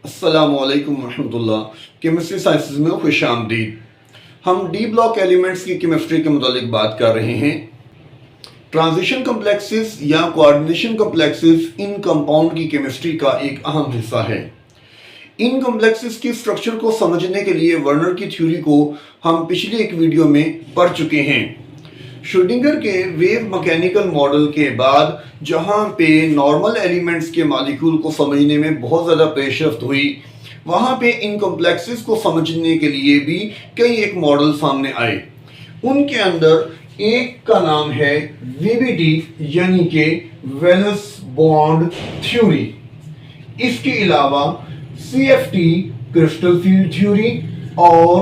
अस्सलामुअलैकुम रहमतुल्लाह। Chemistry sciences में खुश आमदीद। हम डी ब्लॉक एलिमेंट्स की केमिस्ट्री के मुतालिक बात कर रहे हैं। ट्रांजिशन कम्प्लेक्सेस या कोऑर्डिनेशन कम्प्लेक्सेस इन कंपाउंड की केमिस्ट्री का एक अहम हिस्सा है। इन कम्प्लेक्सेस की स्ट्रक्चर को समझने के लिए वर्नर की थ्योरी को हम पिछली एक वीडियो में पढ़ चुके हैं। श्रोडिंगर के वेव मैकेनिकल मॉडल के बाद जहां पे नॉर्मल एलिमेंट्स के मॉलिक्यूल को समझने में बहुत ज़्यादा पेशरफ्त हुई, वहां पे इन कॉम्प्लेक्सेस को समझने के लिए भी कई एक मॉडल सामने आए। उनके अंदर एक का नाम है वीबीटी यानी कि वैलेंस बॉन्ड थ्योरी। इसके अलावा सीएफटी क्रिस्टल फील्ड थ्योरी और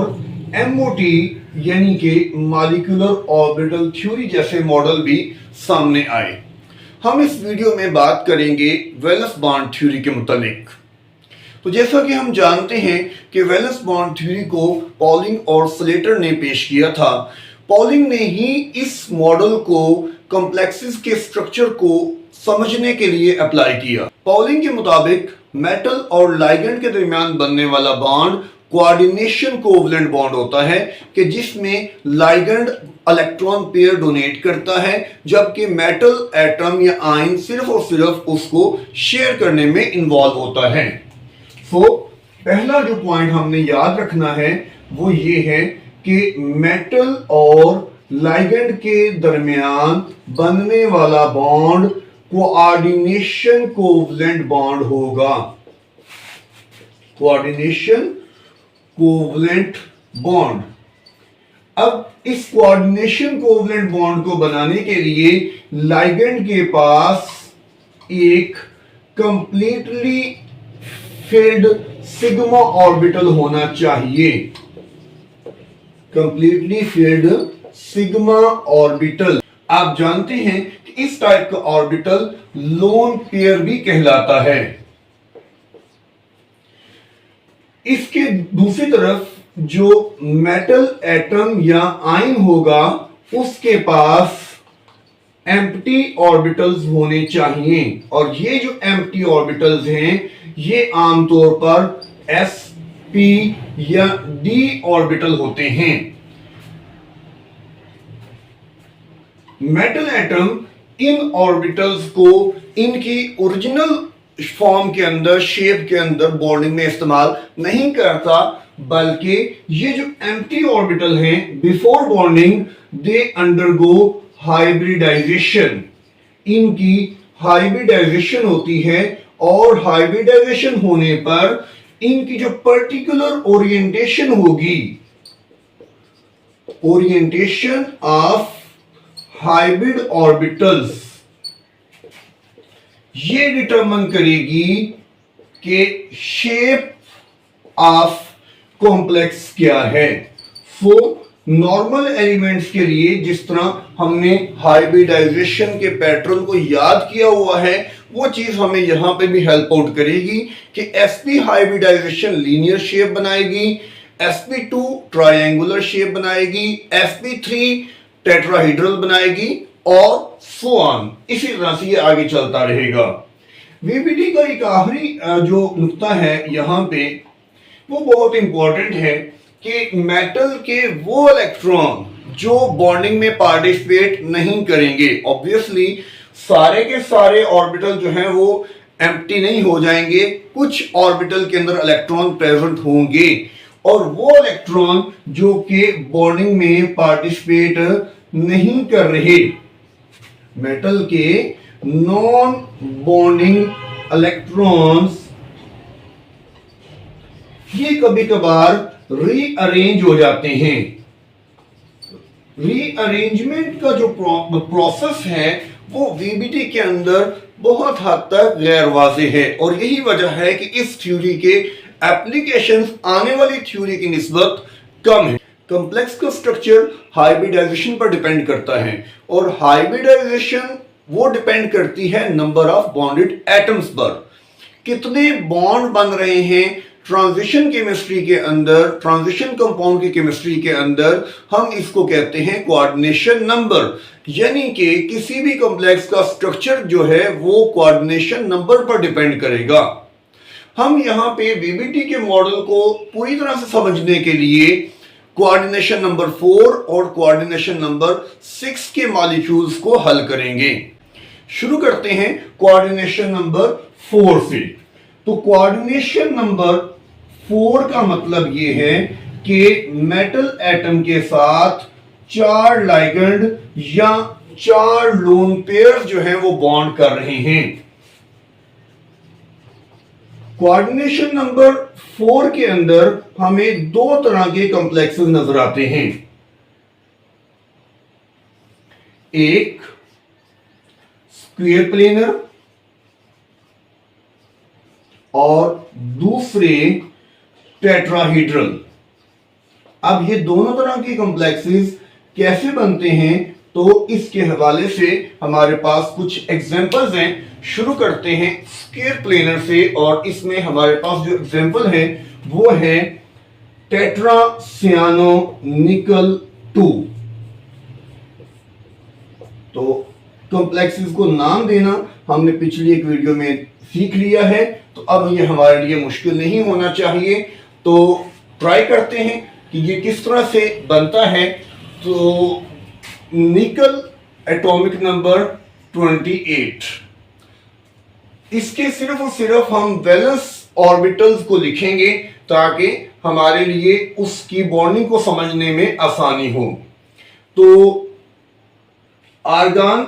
एमओटी यानी कि मॉलिक्यूलर ऑर्बिटल थ्योरी जैसे मॉडल भी सामने आए। हम इस वीडियो में बात करेंगे वैलेंस बॉन्ड थ्योरी के मुतालिक। तो जैसा कि हम जानते हैं कि वैलेंस बॉन्ड थ्योरी को पॉलिंग और स्लेटर ने पेश किया था। पॉलिंग ने ही इस मॉडल को कॉम्प्लेक्सेस के स्ट्रक्चर को समझने के लिए अप्लाई किया। पॉलिंग के मुताबिक मेटल और लाइगेंड के दरमियान बनने वाला बॉन्ड कोऑर्डिनेशन कोवलेंट बॉन्ड होता है कि जिसमें लाइगेंड इलेक्ट्रॉन पेयर डोनेट करता है, जबकि मेटल एटम या आयन सिर्फ और सिर्फ उसको शेयर करने में इन्वॉल्व होता है। पहला जो पॉइंट हमने याद रखना है वो ये है कि मेटल और लाइगेंड के दरमियान बनने वाला बॉन्ड कोऑर्डिनेशन कोवलेंट बॉन्ड होगा। Coordination covalent bond. अब इस कोऑर्डिनेशन कोवलेंट बॉन्ड को बनाने के लिए लाइगेंड के पास एक कंप्लीटली फिल्ड सिग्मा ऑर्बिटल होना चाहिए। Completely filled sigma orbital. आप जानते हैं कि इस टाइप का ऑर्बिटल लोन पेयर भी कहलाता है। इसके दूसरी तरफ जो मेटल एटम या आयन होगा उसके पास एम्प्टी ऑर्बिटल्स होने चाहिए, और ये जो एम्प्टी ऑर्बिटल्स हैं ये आमतौर पर sp या d ऑर्बिटल होते हैं। मेटल एटम इन ऑर्बिटल्स को इनकी ओरिजिनल फॉर्म के अंदर, शेप के अंदर बॉन्डिंग में इस्तेमाल नहीं करता, बल्कि ये जो एम्प्टी ऑर्बिटल हैं before bonding they undergo hybridisation. इनकी हाइब्रिडाइजेशन होती है और हाइब्रिडाइजेशन होने पर इनकी जो पर्टिकुलर ओरिएंटेशन होगी, ओरिएंटेशन ऑफ हाइब्रिड ऑर्बिटल्स, ये डिटरमाइन करेगी कि शेप ऑफ कॉम्प्लेक्स क्या है। नॉर्मल एलिमेंट्स के लिए जिस तरह हमने हाइब्रिडाइजेशन के पैटर्न को याद किया हुआ है, वो चीज हमें यहां पे भी हेल्प आउट करेगी कि sp हाइब्रिडाइजेशन लीनियर शेप बनाएगी, sp2 ट्रायंगुलर शेप बनाएगी, sp3 टेट्राहेड्रल बनाएगी और सो ऑन। इसी तरह से ये आगे चलता रहेगा। वीबीटी का एक आखिरी जो नुक्ता है यहां पे वो बहुत इंपॉर्टेंट है कि मेटल के वो इलेक्ट्रॉन जो बॉन्डिंग में पार्टिसिपेट नहीं करेंगे, ऑब्वियसली सारे के सारे ऑर्बिटल जो हैं वो एम्प्टी नहीं हो जाएंगे, कुछ ऑर्बिटल के अंदर इलेक्ट्रॉन प्रेजेंट होंगे, और वो इलेक्ट्रॉन जो कि बॉन्डिंग में पार्टिसिपेट नहीं कर रहे, मेटल के नॉन बॉन्डिंग इलेक्ट्रॉन्स, ये कभी कभार रीअरेंज हो जाते हैं। रीअरेंजमेंट का जो प्रोसेस है वो वीबीटी के अंदर बहुत हद तक गैर वाज़ेह है, और यही वजह है कि इस थ्योरी के एप्लीकेशंस आने वाली थ्योरी की निस्बत कम है। कॉम्प्लेक्स का स्ट्रक्चर हाइब्रिडाइजेशन पर डिपेंड करता है, और हाइब्रिडाइजेशन वो डिपेंड करती है नंबर ऑफ बॉन्डेड एटम्स पर। कितने बॉन्ड बन रहे हैं ट्रांजिशन केमिस्ट्री के अंदर, ट्रांजिशन कंपाउंड की केमिस्ट्री के अंदर, हम इसको कहते हैं कोऑर्डिनेशन नंबर। यानी कि किसी भी कॉम्प्लेक्स का स्ट्रक्चर जो है वो कोऑर्डिनेशन नंबर पर डिपेंड करेगा। हम यहाँ पे बीबीटी के मॉडल को पूरी तरह से समझने के लिए कोऑर्डिनेशन नंबर 4 और कोऑर्डिनेशन नंबर 6 के मॉलिक्यूल्स को हल करेंगे। शुरू करते हैं कोऑर्डिनेशन नंबर 4 से। तो कोऑर्डिनेशन नंबर 4 का मतलब ये है कि मेटल एटम के साथ 4 लाइगेंड या 4 लोन पेयर जो हैं वो बॉन्ड कर रहे हैं। कोऑर्डिनेशन नंबर 4 के अंदर हमें 2 तरह के कॉम्प्लेक्सेस नजर आते हैं। एक स्क्वायर प्लेनर और दूसरे टेट्राहीड्रल। अब ये दोनों तरह के कॉम्प्लेक्सेस कैसे बनते हैं, तो इसके हवाले से हमारे पास कुछ एग्जांपल्स हैं। शुरू करते हैं स्क्वायर प्लेनर से, और इसमें हमारे पास जो एग्जांपल है वो है टेट्रासियानो निकल 2। तो कॉम्प्लेक्सेस को नाम देना हमने पिछली एक वीडियो में सीख लिया है, तो अब ये हमारे लिए मुश्किल नहीं होना चाहिए। तो ट्राई करते हैं कि ये किस तरह से बनता है। तो निकल एटॉमिक नंबर 28, इसके सिर्फ और सिर्फ हम वैलेंस ऑर्बिटल्स को लिखेंगे ताकि हमारे लिए उसकी बॉन्डिंग को समझने में आसानी हो। तो आर्गन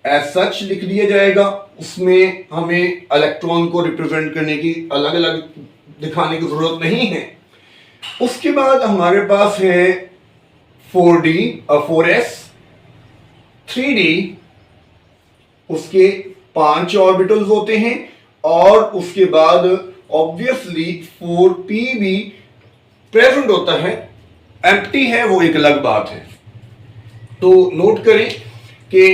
एज सच लिख दिया जाएगा, उसमें हमें इलेक्ट्रॉन को रिप्रेजेंट करने की अलग अलग दिखाने की जरूरत नहीं है। उसके बाद हमारे पास है 4D और 4S, 3D, उसके 5 ऑर्बिटल्स होते हैं, और उसके बाद ऑब्वियसली 4P भी प्रेजेंट होता है। एम्प्टी है वो एक अलग बात है। तो नोट करें कि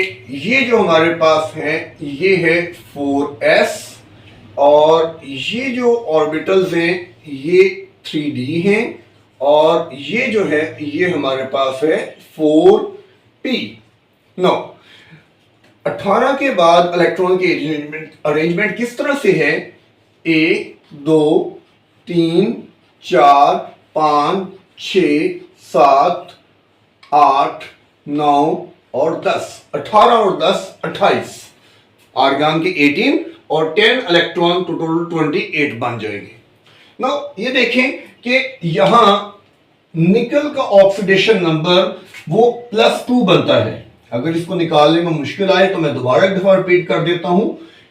ये जो हमारे पास है ये है 4S, और ये जो ऑर्बिटल्स हैं ये 3D हैं, और ये जो है ये हमारे पास है 4P। नो 18 के बाद इलेक्ट्रॉन की अरेंजमेंट किस तरह से है? 1 2 3 4 5 6 7 8 9 और 10। 18 और 10 28, आर्गन के 18 और 10 इलेक्ट्रॉन तो टोटल 28 बन जाएंगे। नाउ ये देखें कि यहां निकल का ऑक्सीडेशन नंबर वो +2 बनता है। अगर इसको निकालने में मुश्किल आए तो मैं दोबारा एक दफा रिपीट कर देता हूं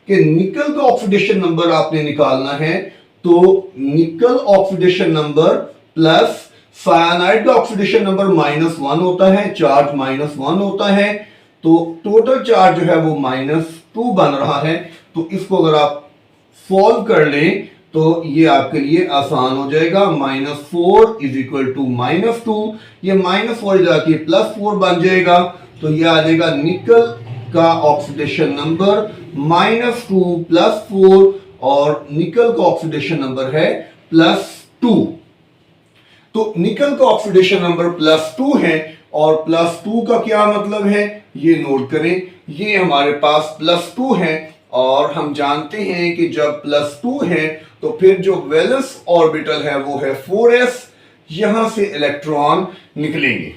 कि निकल का ऑक्सीडेशन नंबर आपने निकालना है, तो निकल ऑक्सीडेशन नंबर प्लस साइनाइड का ऑक्सीडेशन नंबर -1 होता है, चार्ज -1 होता है, तो टोटल चार्ज जो है वो -2 बन रहा है। तो इसको अगर आप सॉल्व कर लें तो ये आपके लिए आसान हो जाएगा। -4 = -2, ये -4 जाके +4 बन जाएगा। तो ये आ जाएगा निकल का ऑक्सीडेशन नंबर -2 + 4, और निकल का ऑक्सीडेशन नंबर है +2। तो निकल का ऑक्सीडेशन नंबर +2 है, और +2 का क्या मतलब है ये नोट करें। ये हमारे पास +2 है, और हम जानते हैं कि जब +2 है तो फिर जो वैलेंस ऑर्बिटल है वो है 4s, यहां से इलेक्ट्रॉन निकलेंगे।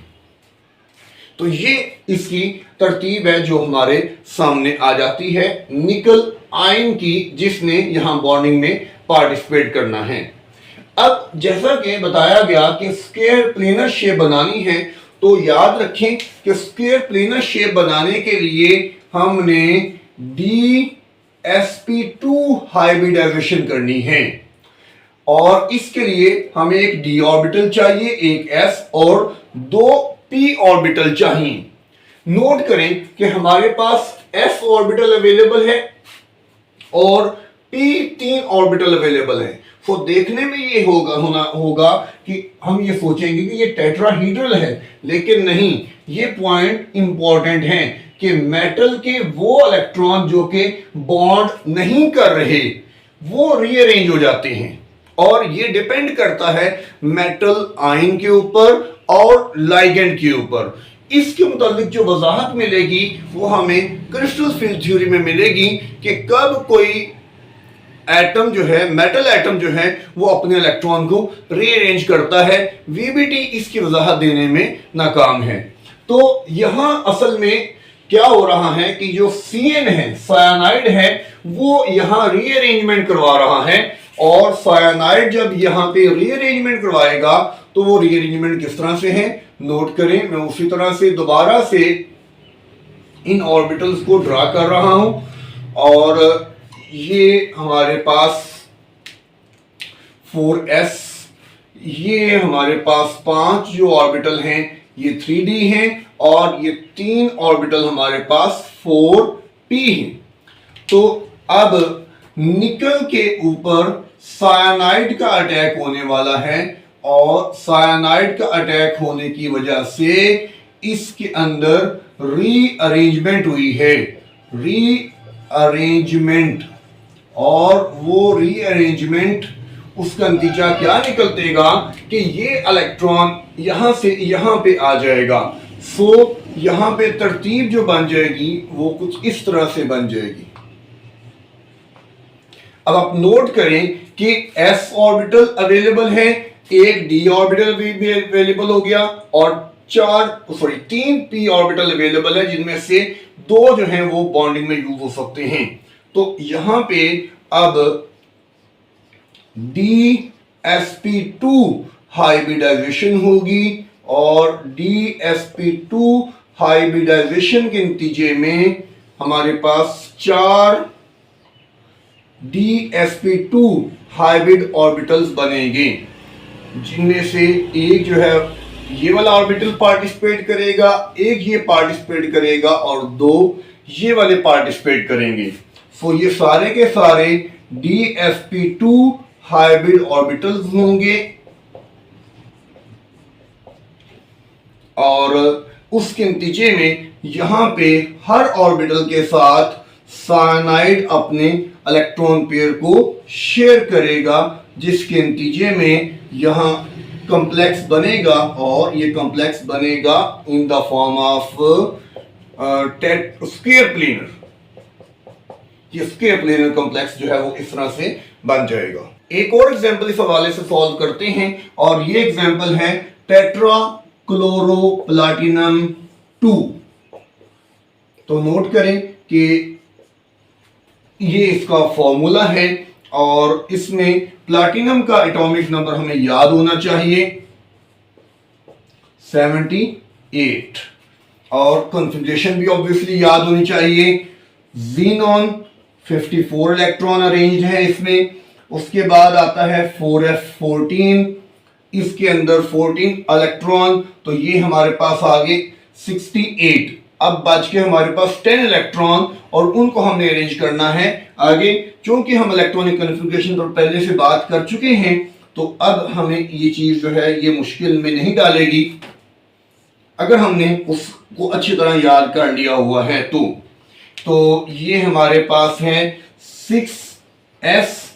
तो ये इसकी तरतीब है जो हमारे सामने आ जाती है निकल आयन की, जिसने यहां बॉन्डिंग में पार्टिसिपेट करना है। अब जैसा कि बताया गया कि स्क्वायर प्लेनर शेप बनानी है, तो याद रखें कि स्क्वायर प्लेनर शेप बनाने के लिए हमने sp2 हाइब्रिडाइजेशन करनी है, और इसके लिए हमें एक d ऑर्बिटल चाहिए, एक s और 2 p ऑर्बिटल चाहिए। नोट करें कि हमारे पास s ऑर्बिटल अवेलेबल है और p 3 ऑर्बिटल अवेलेबल है। तो देखने में ये होगा कि हम ये सोचेंगे कि ये टेट्राहीड्रल है, लेकिन नहीं, ये पॉइंट इंपॉर्टेंट है कि मेटल के वो इलेक्ट्रॉन जो कि बॉन्ड नहीं कर रहे वो रीअरेंज हो जाते हैं, और ये डिपेंड करता है मेटल आयन के ऊपर और लाइगेंड के ऊपर। इसके मुताबिक जो वजाहत मिलेगी वो हमें क्रिस्टल फील्ड थ्योरी में मिलेगी कि कब कोई एटम जो है, मेटल एटम जो है, वो अपने इलेक्ट्रॉन को रीअरेंज करता है। वीबीटी इसकी वजाहत देने में नाकाम है। तो यहां असल में क्या हो रहा है कि जो CN है, साइनाइड है, वो यहां रीअरेंजमेंट करवा रहा है। और साइनाइड जब यहां पे रीअरेंजमेंट करवाएगा तो वो रीअरेंजमेंट किस तरह से है, नोट करें। मैं उसी तरह से दोबारा से इन ऑर्बिटल्स को ड्रा कर रहा हूं। और ये हमारे पास 4s, ये हमारे पास 5 जो ऑर्बिटल हैं ये 3d हैं, और ये 3 ऑर्बिटल हमारे पास 4p हैं। तो अब निकल के ऊपर साइनाइड का अटैक होने वाला है, और साइनाइड का अटैक होने की वजह से इसके अंदर रीअरेंजमेंट हुई है, रीअरेंजमेंट। और वो रीअरेंजमेंट, उसका नतीजा क्या निकलतेगा कि ये इलेक्ट्रॉन यहां से यहां पे आ जाएगा। सो यहां पे तरतीब जो बन जाएगी वो कुछ इस तरह से बन जाएगी। अब आप नोट करें कि s ऑर्बिटल अवेलेबल है, एक d ऑर्बिटल भी अवेलेबल हो गया, और 3 p ऑर्बिटल अवेलेबल है, जिनमें से 2 जो हैं वो बॉन्डिंग में यूज हो सकते हैं। तो यहां पे अब dsp2 हाइब्रिडाइजेशन होगी, और dsp2 हाइब्रिडाइजेशन के नतीजे में हमारे पास 4 dsp2 हाइब्रिड ऑर्बिटल्स बनेंगे, जिनमें से एक जो है ये वाला ऑर्बिटल पार्टिसिपेट करेगा, एक ये पार्टिसिपेट करेगा, और 2 ये वाले पार्टिसिपेट करेंगे। सो ये सारे के सारे dsp2 हाइब्रिड ऑर्बिटल्स होंगे। और उसके नतीजे में यहां पे हर ऑर्बिटल के साथ साइनाइड अपने इलेक्ट्रॉन पेयर को शेयर करेगा, जिसके नतीजे में यहां कॉम्प्लेक्स बनेगा, और ये कॉम्प्लेक्स बनेगा in the form of square planar. ये स्क्वायर प्लेनर कॉम्प्लेक्स जो है वो इस तरह से बन जाएगा। एक और एग्जांपल इस हवाले से सॉल्व करते हैं, और ये एग्जांपल है टेट्रा क्लोरो प्लाटिनम 2। तो नोट करें कि ये इसका फॉर्मूला है, और इसमें प्लाटिनम का एटॉमिक नंबर हमें याद होना चाहिए 78, और कॉन्फ़िगरेशन भी ऑब्वियसली याद होनी चाहिए। ज़ीनॉन 54 इलेक्ट्रॉन अरेंज्ड है इसमें। उसके बाद आता है 4f14, इसके अंदर 14 इलेक्ट्रॉन, तो ये हमारे पास आ गए 68। अब बच के हमारे पास 10 इलेक्ट्रॉन, और उनको हमने अरेंज करना है आगे। क्योंकि हम इलेक्ट्रॉनिक कॉन्फ़िगरेशन पर पहले से बात कर चुके हैं, तो अब हमें ये चीज जो है ये मुश्किल में नहीं डालेगी अगर हमने उसको अच्छी तरह याद कर लिया हुआ है। तो ये हमारे पास है 6s,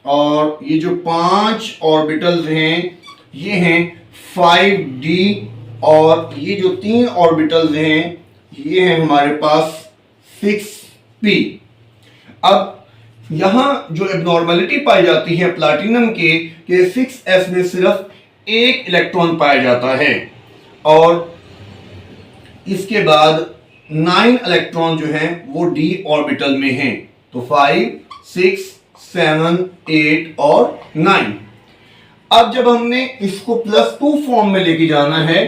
और ये जो 5 ऑर्बिटल्स हैं ये हैं 5d, और ये जो 3 ऑर्बिटल्स हैं ये हैं हमारे पास 6p। अब यहां जो एबनॉर्मलिटी पाई जाती है प्लैटिनम के 6s में सिर्फ एक इलेक्ट्रॉन पाया जाता है, और इसके बाद 9 इलेक्ट्रॉन जो हैं वो d ऑर्बिटल में हैं। तो 5, 6, 7, 8 और 9। अब जब हमने इसको +2 फॉर्म में लेके जाना है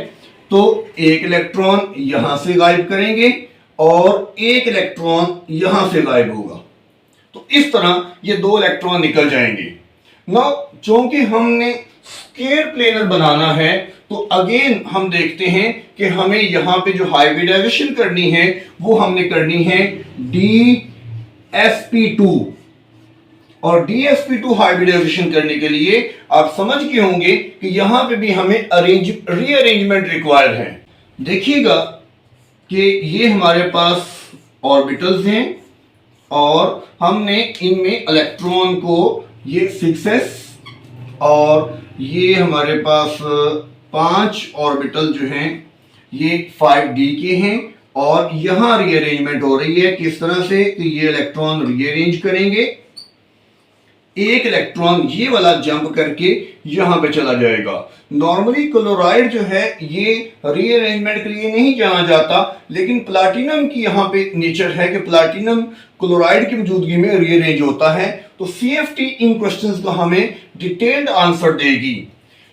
तो एक इलेक्ट्रॉन यहां से गायब करेंगे और एक इलेक्ट्रॉन यहां से गायब होगा। तो इस तरह ये 2 इलेक्ट्रॉन निकल जाएंगे। नाउ चूंकि हमने स्क्वायर प्लेनर बनाना है तो अगेन हम देखते हैं कि हमें यहां पे जो हाइब्रिडाइजेशन करनी है वो हमने करनी है dsp2, और dsp2 हाइब्रिडाइजेशन करने के लिए आप समझ गए होंगे कि यहां पे भी हमें रीअरेंजमेंट रिक्वायर्ड है। देखिएगा कि ये हमारे पास ऑर्बिटल्स हैं और हमने इनमें इलेक्ट्रॉन को ये 6s और ये हमारे पास 5 ऑर्बिटल जो हैं ये 5d के हैं, और यहां रीअरेंजमेंट हो रही है किस तरह से कि ये इलेक्ट्रॉन रीअरेंज करेंगे एक इलेक्ट्रॉन ये वाला जंप करके यहां पे चला जाएगा। नॉर्मली क्लोराइड जो है ये रीअरेंजमेंट के लिए नहीं जाना जाता, लेकिन प्लाटिनम की यहां पे नेचर है कि प्लाटिनम क्लोराइड की मौजूदगी में रीअरेंज होता है। तो CFT इन क्वेश्चंस का हमें डिटेल्ड आंसर देगी।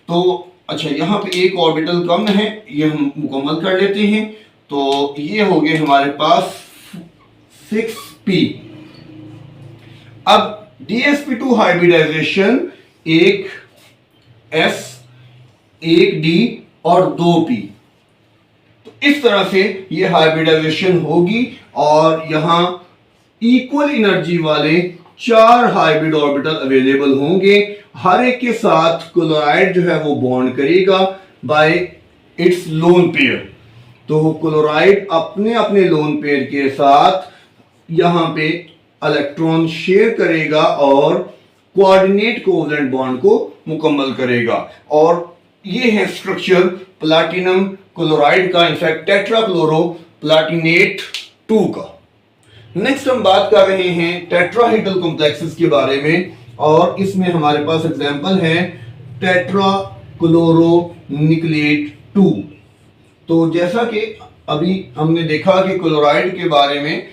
तो अच्छा, यहाँ पे एक ऑर्बिटल कम है, ये हम मुकम्मल कर लेते हैं। तो ये हो गए हमारे पास 6p। अब DsP2 हाइब्रिडाइजेशन, एक S, एक D और 2p। तो इस तरह से ये हाइब्रिडाइजेशन होगी और यहां इक्वल एनर्जी वाले 4 हाइब्रिड ऑर्बिटल अवेलेबल होंगे। हर एक के साथ क्लोराइड जो है वो बॉन्ड करेगा बाय इट्स लोन पेयर। तो क्लोराइड अपने अपने लोन पेयर के साथ यहां पे इलेक्ट्रॉन शेयर करेगा और कोऑर्डिनेट कोवेलेंट बॉन्ड को मुकम्मल करेगा। और ये है स्ट्रक्चर प्लैटिनम क्लोराइड का, इनफैक्ट टेट्राक्लोरो प्लैटिनेट 2 का। नेक्स्ट हम बात कर रहे हैं टेट्राहेड्रल कॉम्प्लेक्सेस के बारे में, और इसमें हमारे पास एग्जांपल है टेट्राक्लोरो निकलेट 2। तो जैसा कि अभी हमने देखा कि क्लोराइड के बारे में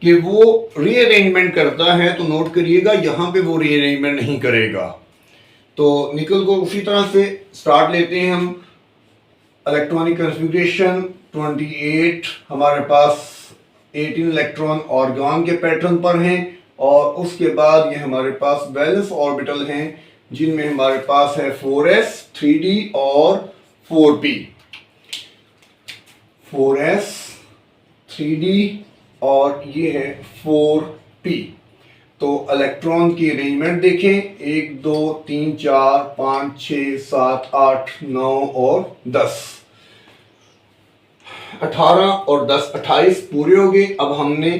कि वो रीअरेंजमेंट करता है, तो नोट करिएगा यहां पे वो रीअरेंजमेंट नहीं करेगा। तो निकल को उसी तरह से स्टार्ट लेते हैं हम। इलेक्ट्रॉनिक कॉन्फ़िगरेशन 28, हमारे पास 18 इलेक्ट्रॉन ऑर्गन के पैटर्न पर हैं, और उसके बाद ये हमारे पास वैलेंस ऑर्बिटल हैं जिनमें हमारे पास है 4s, 3d और 4p। 4s, 3d और ये है 4p। तो इलेक्ट्रॉन की अरेंजमेंट देखें, 1 2 3 4 5 6 7 8 9 और 10। 18 और 10 28 पूरे हो गए। अब हमने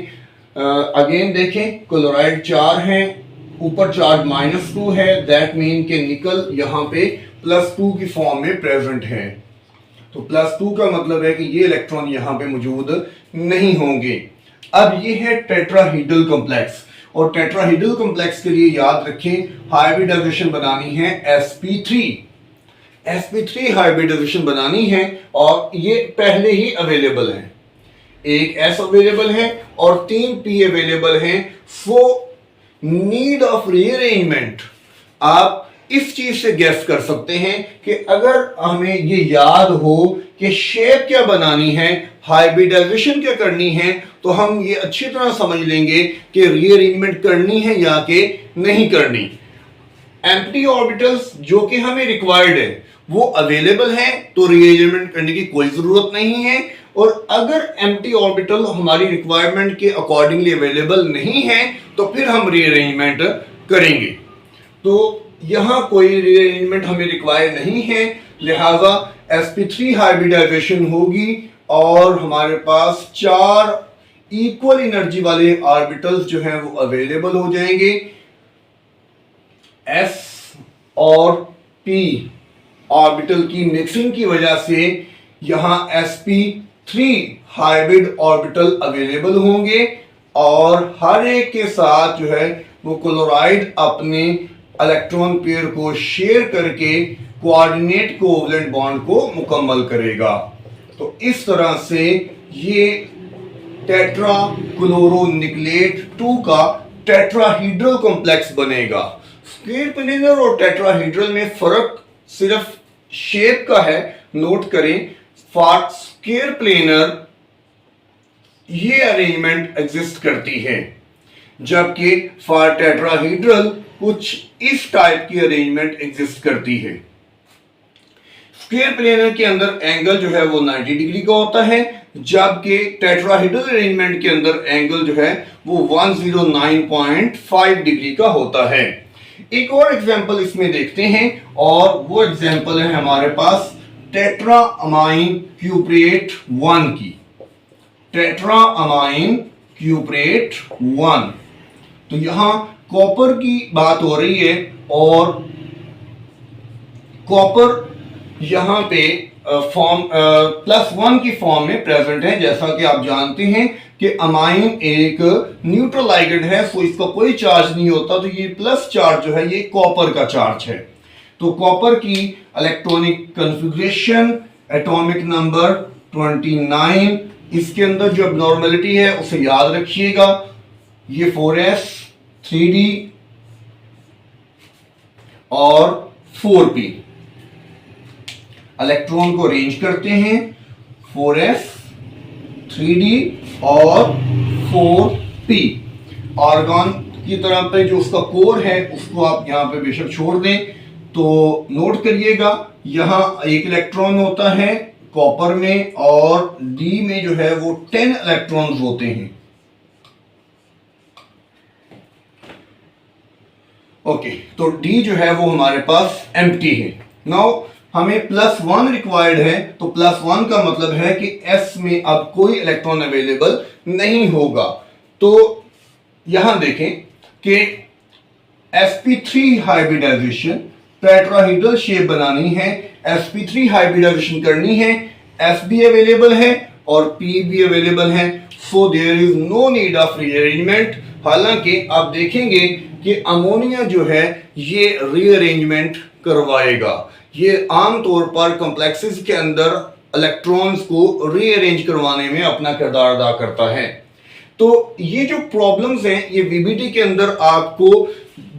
अगेन देखें, क्लोराइड 4 है, ऊपर चार्ज -2 है, दैट मीन के निकल यहाँ पे +2 की फॉर्म में प्रेजेंट है। तो +2 का मतलब है कि ये इलेक्ट्रॉन यहाँ पे मौजूद नहीं होंगे। अब ये है टेट्राहेड्रल कॉम्प्लेक्स, और टेट्राहेड्रल कॉम्प्लेक्स के लिए याद रखें हाइब्रिडाइजेशन बनानी है sp3 हाइब्रिडाइजेशन बनानी है, और ये पहले ही अवेलेबल है। एक S अवेलेबल है और 3 P अवेलेबल है। सो नीड ऑफ रीअरेंजमेंट आप इस चीज से गेस कर सकते हैं कि अगर हमें ये याद हो कि शेप क्या बनानी है, हाइब्रिडाइजेशन क्या करनी है, तो हम ये अच्छी तरह समझ लेंगे कि रीअरेंजमेंट करनी है या कि नहीं करनी। एम्प्टी ऑर्बिटल्स जो कि हमें रिक्वायर्ड है वो अवेलेबल है, तो रीअरेंजमेंट करने की कोई जरूरत नहीं है। और अगर एम्प्टी ऑर्बिटल हमारी रिक्वायरमेंट के अकॉर्डिंगली अवेलेबल नहीं है, तो फिर हम रीअरेंजमेंट करेंगे। तो यहां कोई रीअरेंजमेंट हमें रिक्वायर नहीं है, लिहाजा sp3 हाइब्रिडाइजेशन होगी और हमारे पास 4 इक्वल एनर्जी वाले ऑर्बिटल्स जो हैं वो अवेलेबल हो जाएंगे। s और p ऑर्बिटल की मिक्सिंग की वजह से यहां sp3 हाइब्रिड ऑर्बिटल अवेलेबल होंगे, और हर एक के साथ जो है वो क्लोराइड अपने इलेक्ट्रॉन पेयर को शेयर करके कोऑर्डिनेट कोवेलेंट बॉन्ड को मुकम्मल करेगा। तो इस तरह से ये टेट्राक्लोरो निकलेट 2 का टेट्राहेड्रल कॉम्प्लेक्स बनेगा। स्क्वायर प्लेनर और टेट्राहेड्रल में फर्क सिर्फ शेप का है, नोट करें। फॉर स्क्वायर प्लेनर ये अरेंजमेंट एग्जिस्ट करती है, जबकि फॉर टेट्राहेड्रल कुछ इस टाइप की अरेंजमेंट एग्जिस्ट करती है। स्क्वायर प्लेनर के अंदर एंगल जो है वो 90 डिग्री का होता है, जबकि टेट्राहेड्रल अरेंजमेंट के अंदर एंगल जो है वो 109.5 डिग्री का होता है। एक और एग्जांपल इसमें देखते हैं, और वो एग्जांपल है हमारे पास टेट्राअमाइन क्यूप्रेट 1 की। टेट्राअमाइन क्यूप्रेट 1, तो यहां कॉपर की बात हो रही है, और कॉपर यहां पे फॉर्म +1 की फॉर्म में प्रेजेंट है। जैसा कि आप जानते हैं कि अमाइन एक न्यूट्रल लिगेंड है, सो इसका कोई चार्ज नहीं होता, तो ये प्लस चार्ज जो है ये कॉपर का चार्ज है। तो कॉपर की इलेक्ट्रॉनिक कॉन्फ़िगरेशन एटॉमिक नंबर 29, इसके अंदर जो एबनॉर्मलिटी है उसे याद रखिएगा, ये 4s 3d और 4p। इलेक्ट्रॉन को अरेंज करते हैं 4s 3d और 4p। आर्गन की तरह पे जो उसका कोर है उसको आप यहां पे बेशक छोड़ दें, तो नोट करिएगा यहां एक इलेक्ट्रॉन होता है कॉपर में और डी में जो है वो 10 इलेक्ट्रॉन्स होते हैं। ओके, तो डी जो है वो हमारे पास एम्प्टी है। नाउ हमें +1 रिक्वायर्ड है, तो +1 का मतलब है कि एस में अब कोई इलेक्ट्रॉन अवेलेबल नहीं होगा। तो यहां देखें कि sp3 हाइब्रिडाइजेशन टेट्राहेड्रल शेप बनानी है, sp3 हाइब्रिडाइजेशन करनी है, s भी अवेलेबल है और p भी अवेलेबल है, so there is no need of rearrangement. हालांकि आप देखेंगे कि अमोनिया जो है ये रीअरेंजमेंट करवाएगा, ये आमतौर पर कॉम्प्लेक्सेस के अंदर इलेक्ट्रॉन्स को रीअरेंज करवाने में अपना किरदार अदा करता है। तो ये जो प्रॉब्लम्स हैं ये वीबीटी के अंदर आपको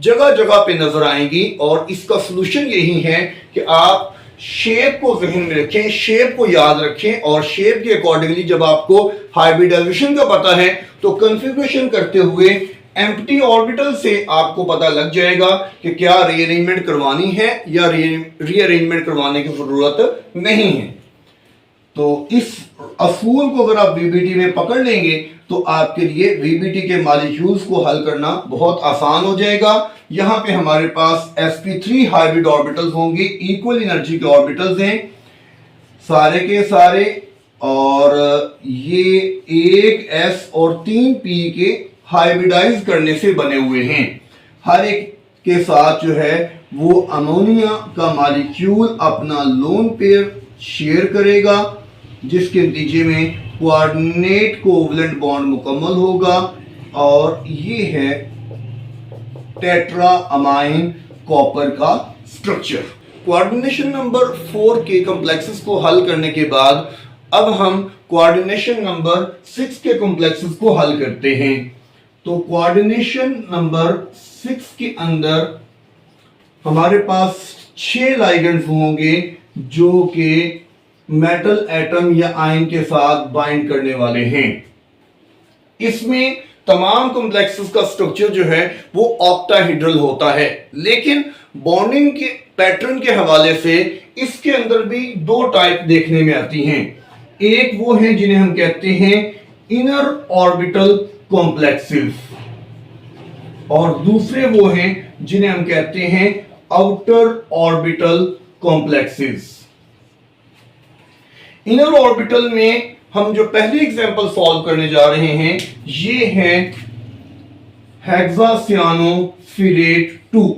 जगह जगह पे नजर आएंगी और इसका सलूशन यही है कि आप शेप को जहन में रखें, शेप को याद रखें और शेप के अकॉर्डिंगली जब आपको हाइब्रिडाइजेशन का पता है तो कॉन्फ़िगरेशन करते हुए एम्प्टी ऑर्बिटल से आपको पता लग जाएगा कि क्या रीअरेंजमेंट करवानी है या रीअरेंजमेंट करवाने की जरूरत नहीं है। तो इस असूल को अगर आप वीबीटी में पकड़ लेंगे तो आपके लिए वीबीटी के मॉलिक्यूल्स को हल करना बहुत आसान हो जाएगा। यहां पे हमारे पास sp3 हाइब्रिड ऑर्बिटल्स होंगे, इक्वल एनर्जी के ऑर्बिटल्स हैं सारे के सारे, और ये 1s और 3p के हाइब्रिडाइज करने से बने हुए हैं। हर एक के साथ जो है वो अमोनिया का मॉलिक्यूल अपना लोन पेयर शेयर करेगा, जिसके नतीजे में कोऑर्डिनेट कोवलेंट बॉन्ड मुकम्मल होगा और ये है टेट्रा अमाइन कॉपर का स्ट्रक्चर। कोऑर्डिनेशन नंबर 4 के कॉम्प्लेक्सेस को हल करने के बाद अब हम कोऑर्डिनेशन नंबर 6 के कॉम्प्लेक्सेस को हल करते हैं। तो कोऑर्डिनेशन नंबर 6 के अंदर हमारे पास 6 लाइगेंड्स होंगे जो कि मेटल एटम या आयन के साथ बाइंड करने वाले हैं। इसमें तमाम कॉम्प्लेक्सेस का स्ट्रक्चर जो है वो ऑक्टाहेड्रल होता है, लेकिन बॉन्डिंग के पैटर्न के हवाले से इसके अंदर भी दो टाइप देखने में आती हैं। एक वो है जिन्हें हम कहते हैं इनर ऑर्बिटल कॉम्प्लेक्सेस और दूसरे वो हैं जिन्हें हम कहते हैं outer orbital complexes. Inner orbital में हम जो पहली एग्जांपल सॉल्व करने जा रहे हैं ये है हेक्सासियानोफिलेट 2।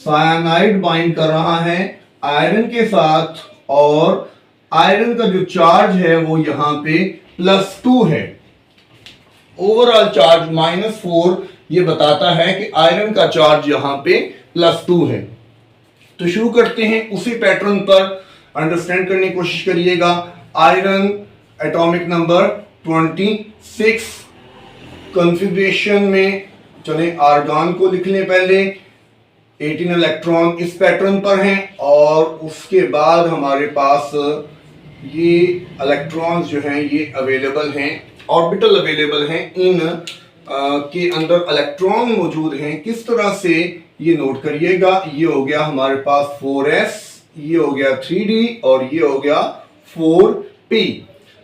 साइनाइड बाइंड कर रहा है आयरन के साथ और आयरन का जो चार्ज है वो यहां पे +2 है। ओवरऑल चार्ज -4 ये बताता है कि आयरन का चार्ज यहां पे +2 है। तो शुरू करते हैं उसी पैटर्न पर, अंडरस्टैंड करने की कोशिश करिएगा। आयरन एटॉमिक नंबर 26, कॉन्फ़िगरेशन में चले आर्गन को लिख लें पहले, 18 इलेक्ट्रॉन इस पैटर्न पर हैं और उसके बाद हमारे पास ये इलेक्ट्रॉन्स जो हैं ये अवेलेबल हैं, ऑर्बिटल अवेलेबल हैं, इन के अंदर इलेक्ट्रॉन मौजूद हैं। किस तरह से ये नोट करिएगा, ये हो गया हमारे पास 4s, ये हो गया 3d और ये हो गया 4p।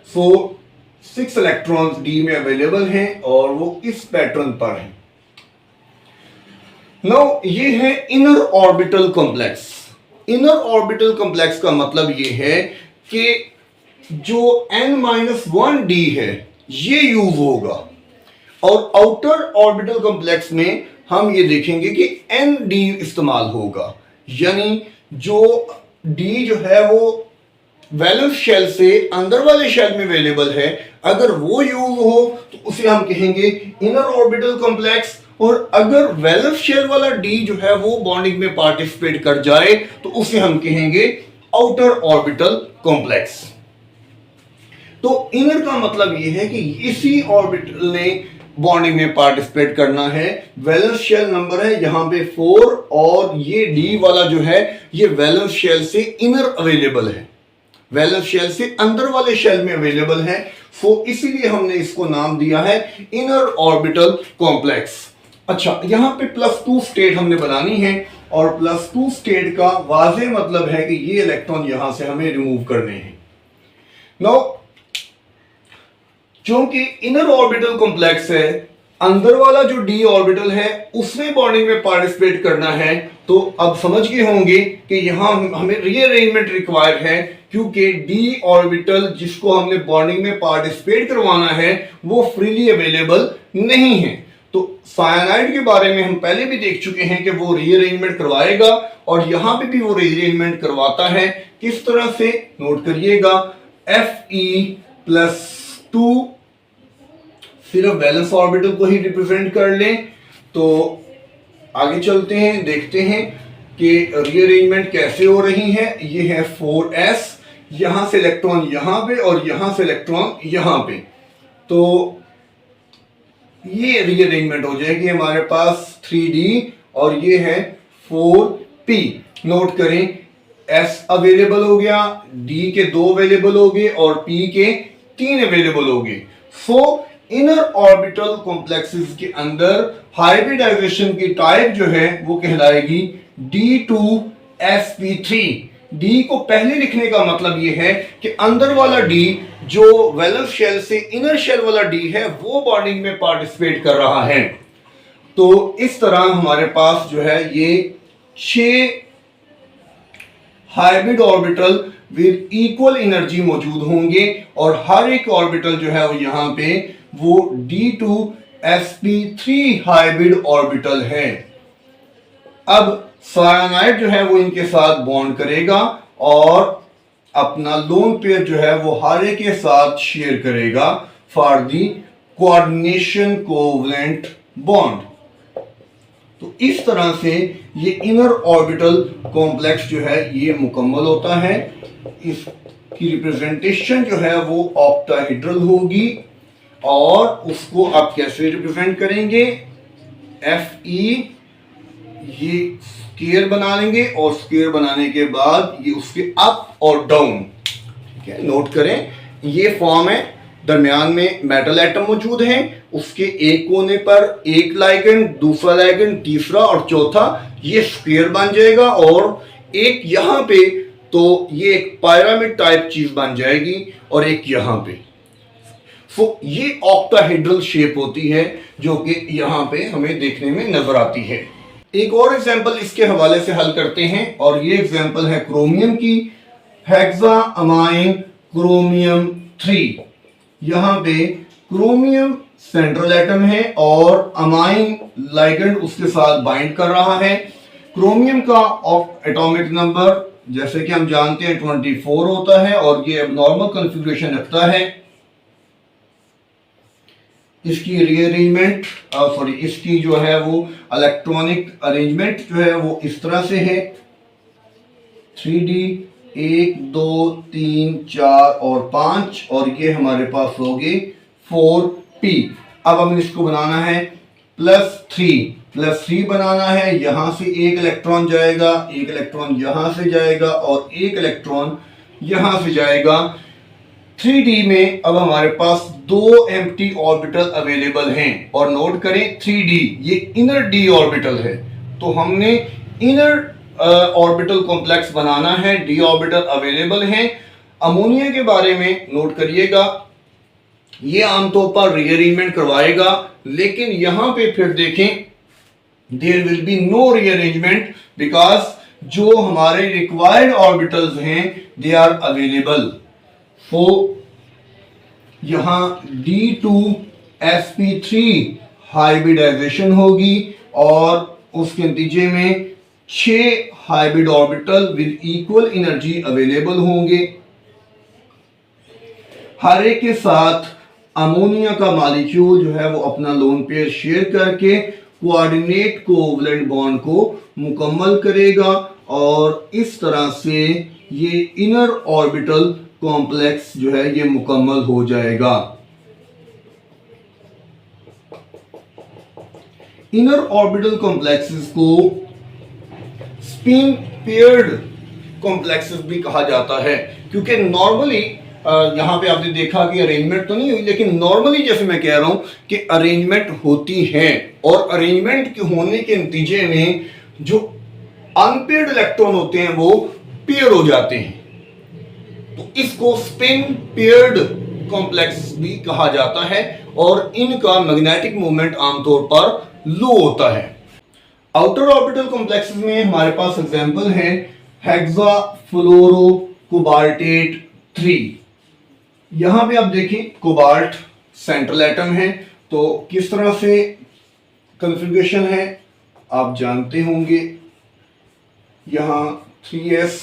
सो 6 इलेक्ट्रॉन्स d में अवेलेबल हैं और वो इस पैटर्न पर हैं। नाउ ये है inner orbital complex. Inner orbital complex का मतलब ये है कि जो n-1d है ये यूज होगा और आउटर ऑर्बिटल कॉम्प्लेक्स में हम ये देखेंगे कि nd इस्तेमाल होगा, यानी जो d जो है वो वैलेंस शेल से अंदर वाले शेल में अवेलेबल है, अगर वो यूज हो तो उसे हम कहेंगे इनर ऑर्बिटल कॉम्प्लेक्स। और अगर वैलेंस शेल वाला डी जो है वो बॉन्डिंग में पार्टिसिपेट कर जाए तो उसे हम कहेंगे आउटर ऑर्बिटल कॉम्प्लेक्स। तो इनर का मतलब ये है कि इसी ऑर्बिटल ने बॉन्डिंग में पार्टिसिपेट करना है। वैलेंस शेल नंबर है यहां पे 4 और ये डी वाला जो है ये वैलेंस शेल से इनर अवेलेबल है, वैलेंस शेल से अंदर वाले शेल में अवेलेबल है। सो इसीलिए हमने इसको नाम दिया है इनर ऑर्बिटल कॉम्प्लेक्स। अच्छा, यहां पे +2 स्टेट हमने बनानी है और +2 स्टेट का वाज़ेह मतलब है कि ये इलेक्ट्रॉन यहां से हमें रिमूव करने हैं। नाउ क्योंकि इनर ऑर्बिटल कॉम्प्लेक्स है, अंदर वाला जो डी ऑर्बिटल है उसमें बॉन्डिंग में पार्टिसिपेट करना है, तो अब समझ गए होंगे कि यहां हमें रीअरेंजमेंट रिक्वायर्ड है, क्योंकि डी ऑर्बिटल जिसको हमने बॉन्डिंग में पार्टिसिपेट करवाना है वो फ्रीली अवेलेबल नहीं है। तो साइनाइड के बारे में हम पहले भी देख चुके हैं कि वो रीअरेंजमेंट करवाएगा और यहां पे भी वो रीअरेंजमेंट करवाता है। किस तरह से, नोट करिएगा, Fe+2 सिर्फ वैलेंस ऑर्बिटल को ही रिप्रेजेंट कर लें। तो आगे चलते हैं, देखते हैं कि रीअरेंजमेंट कैसे हो रही है। ये है 4s, यहां से इलेक्ट्रॉन यहां पे और यहां से इलेक्ट्रॉन यहां पे, तो ये रीअरेंजमेंट हो जाएगी हमारे पास 3d और ये है 4p। नोट करें, s अवेलेबल हो गया, d के 2 अवेलेबल हो गए और p के 3 अवेलेबल हो गए। सो इनर ऑर्बिटल कॉम्प्लेक्सेस के अंदर हाइब्रिडाइजेशन की टाइप जो है वो कहलाएगी D2sp3। डी को पहले लिखने का मतलब यह है कि अंदर वाला डी जो वैलेंस शेल से इनर शेल वाला डी है वो बॉन्डिंग में पार्टिसिपेट कर रहा है। तो इस तरह हमारे पास जो है ये 6 hybrid orbital with equal energy मौजूद होंगे और हर एक ऑर्बिटल जो है वो यहां पे वो D2sp3 हाइब्रिड ऑर्बिटल है। अब साइनाइड जो है वो इनके साथ बॉन्ड करेगा और अपना लोन पेयर जो है वो हर एक के साथ शेयर करेगा for the coordination covalent bond. तो इस तरह से ये इनर ऑर्बिटल कॉम्प्लेक्स जो है ये मुकम्मल होता है। इसकी रिप्रेजेंटेशन जो है वो ऑक्टाहेड्रल होगी और उसको आप कैसे रिप्रेजेंट करेंगे, Fe ये स्क्वायर बना लेंगे और स्क्वायर बनाने के बाद ये उसके अप और डाउन, ठीक है, नोट करें ये फॉर्म है। दरमियान में मेटल एटम मौजूद है, उसके एक कोने पर एक लाइगेंड, दूसरा लाइगेंड, तीसरा और चौथा, ये स्क्वायर बन जाएगा और एक यहां पे तो ये एक पिरामिड टाइप चीज बन जाएगी और एक यहां पे। सो ये ऑक्टाहेड्रल शेप होती है जो कि यहां पे हमें देखने में नजर आती है। एक और एग्जांपल इसके हवाले से हल करते हैं और ये एग्जांपल है क्रोमियम की, हेक्सामाइन क्रोमियम 3। यहां पे क्रोमियम सेंट्रल एटम है और अमाइन लाइगेंड उसके साथ बाइंड कर रहा है। क्रोमियम का एटॉमिक नंबर जैसे कि हम जानते हैं 24 होता है और ये एबनॉर्मल कॉन्फ़िगरेशन रखता है। इसकी रीअरेंजमेंट इसकी जो है वो इलेक्ट्रॉनिक अरेंजमेंट जो है वो इस तरह से है 3D 1 2 3 4 और 5 और ये हमारे पास हो गए 4p। अब हमें इसको बनाना है +3 बनाना है। यहां से एक इलेक्ट्रॉन जाएगा, एक इलेक्ट्रॉन यहां से जाएगा और एक इलेक्ट्रॉन यहां से जाएगा। 3D में अब हमारे पास 2 एम्प्टी ऑर्बिटल अवेलेबल हैं और नोट करें 3D ये इनर डी ऑर्बिटल है, तो हमने इनर ऑर्बिटल कॉम्प्लेक्स बनाना है। डी ऑर्बिटल अवेलेबल हैं। अमोनिया के बारे में नोट करिएगा, ये आमतौर पर रीअरेंजमेंट करवाएगा, लेकिन यहां पे फिर देखें there will be no rearrangement because जो हमारे रिक्वायर्ड ऑर्बिटल्स हैं दे आर अवेलेबल। तो यहां D2sp3 हाइब्रिडाइजेशन होगी और उसके नतीजे में 6 hybrid orbital with equal energy available होंगे। हर एक के साथ अमोनिया का मॉलिक्यूल जो है वो अपना लोन पेयर शेयर करके कोऑर्डिनेट कोवलेंट बॉन्ड को मुकम्मल करेगा और इस तरह से ये इनर ऑर्बिटल कॉम्प्लेक्स जो है ये मुकम्मल हो जाएगा। इनर ऑर्बिटल कॉम्प्लेक्सेस को स्पिन पेयर्ड कॉम्प्लेक्सेस भी कहा जाता है, क्योंकि नॉर्मली यहां पे आपने देखा कि अरेंजमेंट तो नहीं हुई, लेकिन नॉर्मली जैसे मैं कह रहा हूं कि अरेंजमेंट होती है और अरेंजमेंट के होने के नतीजे में जो अनपेयर्ड इलेक्ट्रॉन होते हैं वो पेयर हो जाते हैं, तो इसको स्पिन पेयर्ड कॉम्प्लेक्स भी कहा जाता है और इनका मैग्नेटिक मोमेंट आमतौर पर लो होता है। आउटर ऑर्बिटल कॉम्प्लेक्सेस में हमारे पास एग्जांपल है हेक्सा फ्लोरो कोबाल्टेट 3। यहां पे आप देखिए कोबाल्ट सेंट्रल एटम है, तो किस तरह से कॉन्फ़िगरेशन है आप जानते होंगे। यहां 4s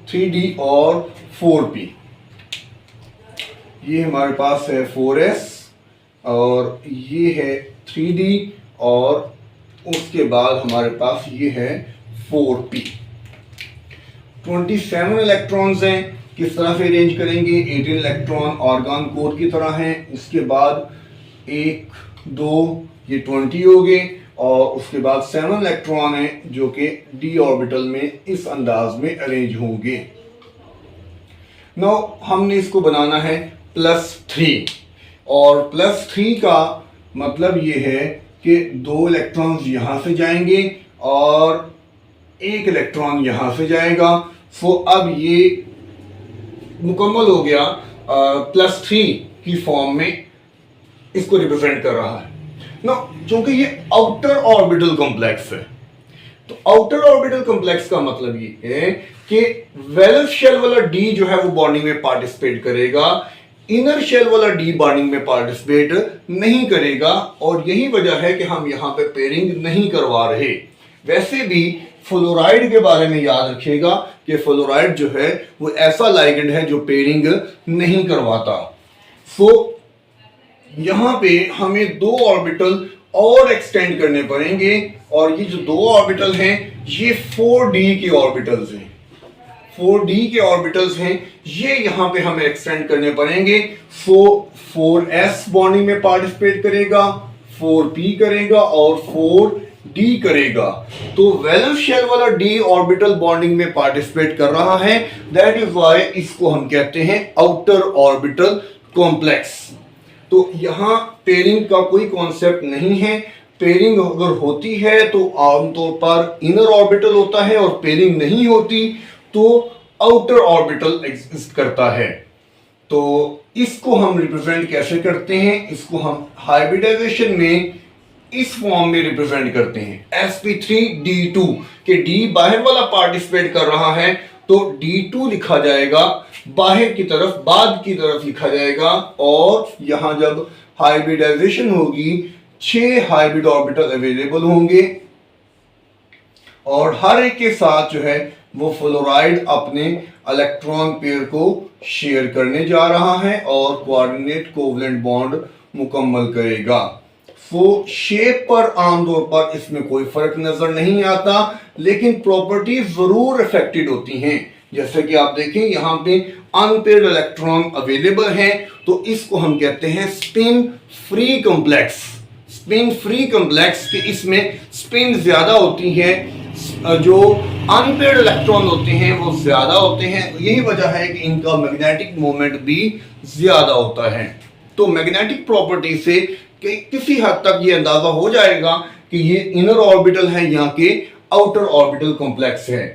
3d और 4p, ये हमारे पास है 4s और ये है 3d और उसके बाद हमारे पास ये है 4p। 27 इलेक्ट्रॉन्स हैं, किस तरह से अरेंज करेंगे। 18 इलेक्ट्रॉन ऑर्गन कोर की तरह हैं, उसके बाद 1 2 ये 20 हो गए और उसके बाद 7 इलेक्ट्रॉन हैं जो कि d ऑर्बिटल में इस अंदाज में अरेंज होंगे। नाउ हमने इसको बनाना है +3 और +3 का मतलब ये है कि 2 इलेक्ट्रॉन्स यहां से जाएंगे और 1 इलेक्ट्रॉन यहां से जाएगा। सो अब ये मुकम्मल हो गया +3 की फॉर्म में इसको रिप्रेजेंट कर रहा है ना। क्योंकि ये आउटर ऑर्बिटल कॉम्प्लेक्स है, तो आउटर ऑर्बिटल कॉम्प्लेक्स का मतलब ये है कि वैलेंस शेल वाला डी जो है वो बॉन्डिंग में पार्टिसिपेट करेगा, इनर शेल वाला डी बॉन्डिंग में पार्टिसिपेट नहीं करेगा और यही वजह है कि हम यहां पे पेयरिंग नहीं करवा रहे। वैसे भी फ्लोराइड के बारे में याद रखिएगा कि फ्लोराइड जो है वो ऐसा लाइगेंड है जो पेयरिंग नहीं करवाता। सो यहां पे हमें 2 ऑर्बिटल और एक्सटेंड करने पड़ेंगे और ये जो 2 ऑर्बिटल हैं ये 4d के ऑर्बिटल्स हैं, 4d के ऑर्बिटल्स हैं, ये यहां पे हमें एक्सटेंड करने पड़ेंगे। 4s बॉन्डिंग में पार्टिसिपेट करेगा, 4p करेगा और 4d करेगा। तो वैलेंस शेल वाला d ऑर्बिटल बॉन्डिंग में पार्टिसिपेट कर रहा है, दैट इज व्हाई इसको हम कहते हैं आउटर ऑर्बिटल कॉम्प्लेक्स। तो यहां पेयरिंग का कोई कॉन्सेप्ट नहीं है। पेयरिंग अगर होती है तो आमतौर पर इनर ऑर्बिटल होता है और पेयरिंग नहीं होती तो आउटर ऑर्बिटल एग्जिस्ट करता है। तो इसको हम रिप्रेजेंट कैसे करते हैं, इसको हम हाइब्रिडाइजेशन में इस फॉर्म में रिप्रेजेंट करते हैं sp3d2 के d बाहर वाला पार्टिसिपेट कर रहा है तो d2 लिखा जाएगा, बाहर की तरफ बाद की तरफ लिखा जाएगा और यहां जब हाइब्रिडाइजेशन होगी 6 हाइब्रिड ऑर्बिटल अवेलेबल होंगे और हर एक के साथ जो है वो फ्लोराइड अपने इलेक्ट्रॉन पेयर को शेयर करने जा रहा है और कोऑर्डिनेट कोवलेंट बॉन्ड मुकम्मल करेगा। सो शेप पर आमतौर पर इसमें कोई फर्क नजर नहीं आता, लेकिन प्रॉपर्टीज जरूर अफेक्टेड होती हैं। जैसे कि आप देखें यहां पे अनपेयर्ड इलेक्ट्रॉन अवेलेबल है तो इसको हम कहते हैं spin free complex. Spin free complex के इसमें स्पिन ज्यादा होती है, जो अनपेयर्ड इलेक्ट्रॉन होते हैं वो ज्यादा होते हैं, यही वजह है कि इनका मैग्नेटिक मोमेंट भी ज्यादा होता है। तो मैग्नेटिक प्रॉपर्टी से किसी हद तक ये अंदाजा हो जाएगा कि ये इनर ऑर्बिटल है या के आउटर ऑर्बिटल कॉम्प्लेक्स है।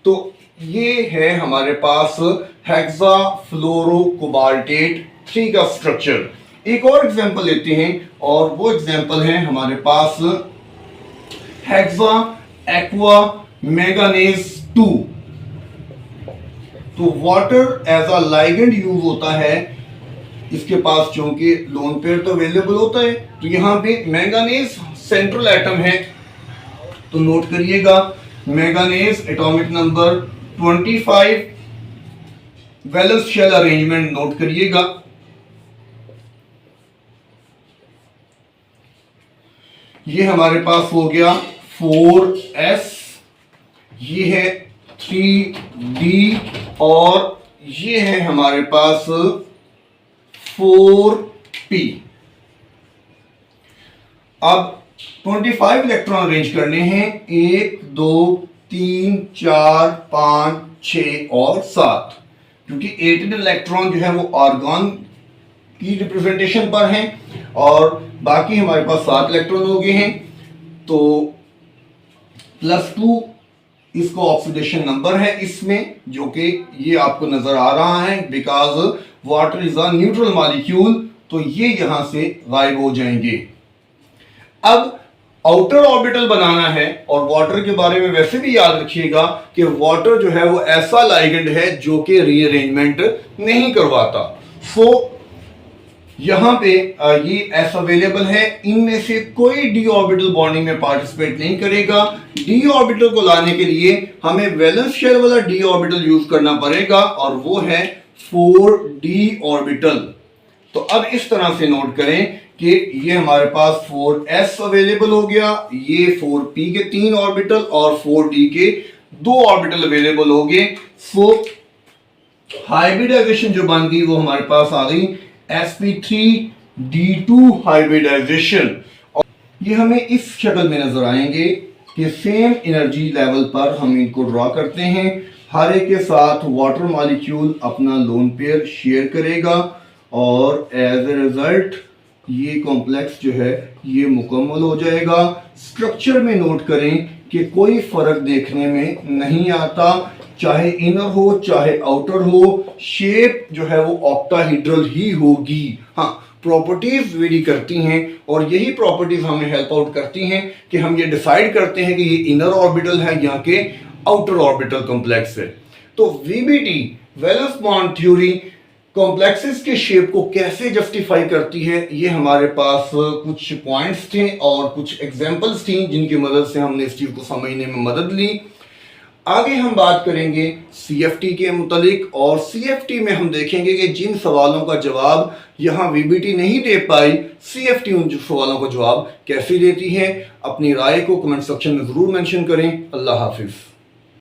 तो ये है हमारे पास हेक्सा फ्लोरो कोबाल्टेट 3 का स्ट्रक्चर। एक और एग्जांपल लेते हैं और वो एग्जांपल है हमारे पास हेक्सा एक्वा मैंगनीज 2। तो water as a ligand use होता है, इसके पास चूंकि लोन पेयर तो अवेलेबल होता है तो यहां पे मैंगनीज सेंट्रल एटम है। तो नोट करिएगा manganese atomic number 25 valence shell arrangement note करिएगा। ये हमारे पास हो गया 4s, ये है 3d और ये है हमारे पास 4p। अब 25 इलेक्ट्रॉन अरेंज करने हैं, 1 2 3 4 5 6 और 7, क्योंकि 8 इलेक्ट्रॉन जो है वो आर्गन की रिप्रेजेंटेशन पर हैं और बाकी हमारे पास 7 इलेक्ट्रॉन हो गए हैं। तो +2 इसको ऑक्सीडेशन नंबर है इसमें, जो कि ये आपको नजर आ रहा है, because water is a neutral molecule, तो ये यहां से गायब हो जाएंगे। अब आउटर ऑर्बिटल बनाना है, और वाटर के बारे में वैसे भी याद रखिएगा कि वाटर जो है वो ऐसा लाइगेंड है जो कि रीअरेंजमेंट नहीं करवाता। सो यहां पे ये एस अवेलेबल है, इनमें से कोई डी ऑर्बिटल बॉन्डिंग में पार्टिसिपेट नहीं करेगा। डी ऑर्बिटल को लाने के लिए हमें वैलेंस शेल वाला डी ऑर्बिटल यूज करना पड़ेगा, और वो है 4d ऑर्बिटल। तो अब इस तरह से नोट करें कि ये हमारे पास 4s अवेलेबल हो गया, ये 4p के 3 ऑर्बिटल और 4d के 2 ऑर्बिटल अवेलेबल हो गए। सो हाइब्रिडाइजेशन जो बन गई वो हमारे पास आ गई sp3d2 हाइब्रिडाइजेशन। और ये हमें इस शक्ल में नजर आएंगे कि सेम एनर्जी लेवल पर हम इनको ड्रॉ करते हैं। हर एक के साथ वाटर मॉलिक्यूल अपना लोन पेयर शेयर करेगा, और एज ए रिजल्ट ये कॉम्प्लेक्स जो है ये मुकम्मल हो जाएगा। स्ट्रक्चर में नोट करें कि कोई फर्क देखने में नहीं आता, चाहे इनर हो चाहे आउटर हो, शेप जो है वो ऑक्टाहेड्रल ही होगी। हाँ, प्रॉपर्टीज वेरी करती हैं, और यही प्रॉपर्टीज हमें हेल्प आउट करती हैं कि हम ये डिसाइड करते हैं कि ये इनर ऑर्बिटल है या कि आउटर ऑर्बिटल कॉम्प्लेक्स है। तो VBT valence bond theory complexes के शेप को कैसे जस्टिफाई करती है, ये हमारे पास कुछ पॉइंट्स थे और कुछ एग्जांपल्स थी जिनकी मदद से हमने इस चीज को समझने में मदद ली। आगे हम बात करेंगे CFT के मुतालिक, और CFT में हम देखेंगे कि जिन सवालों का जवाब यहाँ VBT नहीं दे पाई, CFT उन सवालों का जवाब कैसे देती है। अपनी राय को कमेंट सेक्शन में ज़रूर मेंशन करें। अल्लाह हाफिज़।